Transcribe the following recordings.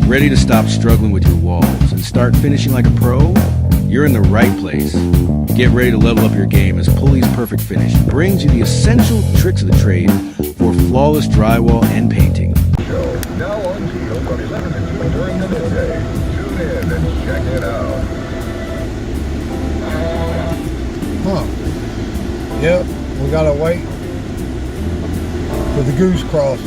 Ready to stop struggling with your walls and start finishing like a pro? You're in the right place. Get ready to level up your game as Pulley's Perfect Finish brings you the essential tricks of the trade for flawless drywall and painting. Show now on Teal from 11 to 2 during the midday. Tune in and check it out. Yep, we gotta wait for the goose cross.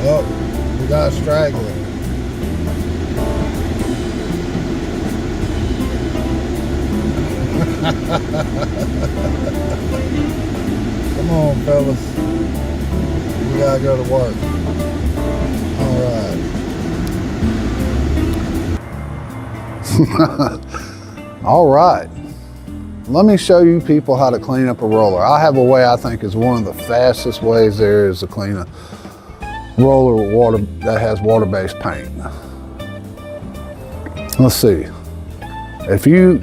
Oh, we got a straggler. Come on, fellas. We gotta go to work. All right. All right. Let me show you people how to clean up a roller. I have a way I think is one of the fastest ways there is to clean a roller with water that has water-based paint. Let's see. If you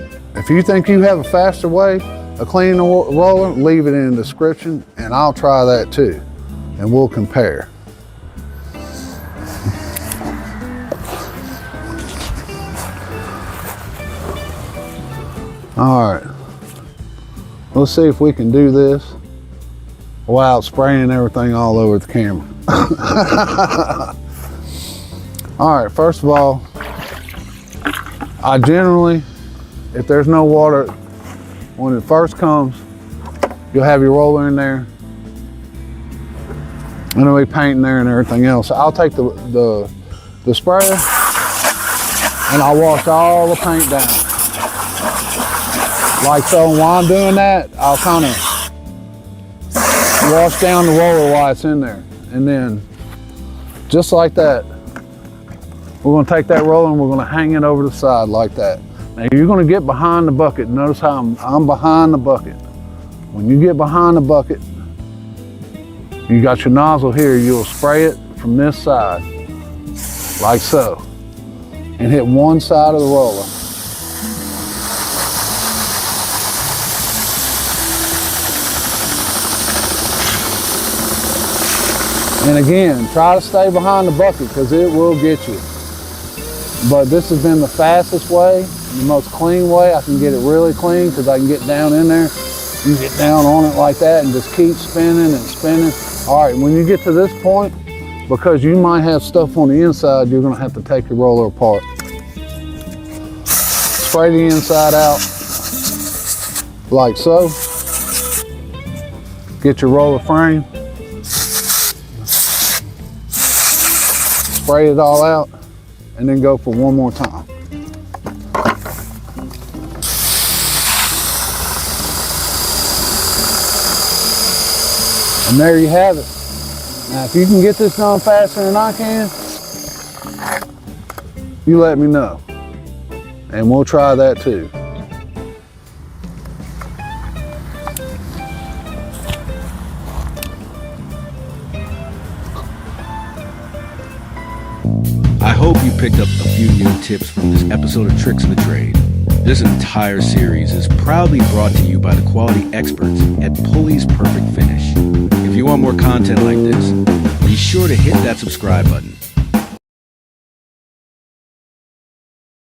think you have a faster way of cleaning a roller, leave it in the description and I'll try that too. And we'll compare. All right, let's see if we can do this without spraying everything all over the camera. All right, first of all, I generally, if there's no water, when it first comes, you'll have your roller in there, and there'll be paint in there and everything else. I'll take the sprayer and I'll wash all the paint down. Like so, while I'm doing that, I'll kind of wash down the roller while it's in there. And then, just like that, we're gonna take that roller and we're gonna hang it over the side like that. Now you're gonna get behind the bucket. Notice how I'm behind the bucket. When you get behind the bucket, you got your nozzle here, you'll spray it from this side, like so, and hit one side of the roller. And again, try to stay behind the bucket because it will get you. But this has been the fastest way, the most clean way. I can get it really clean because I can get down in there. You get down on it like that and just keep spinning and spinning. All right, when you get to this point, because you might have stuff on the inside, you're gonna have to take your roller apart. Spray the inside out, like so. Get your roller frame. Spray it all out, and then go for one more time. And there you have it. Now, if you can get this done faster than I can, you let me know, and we'll try that too. I hope you picked up a few new tips from this episode of Tricks of the Trade. This entire series is proudly brought to you by the quality experts at Pulley's Perfect Finish. If you want more content like this, be sure to hit that subscribe button.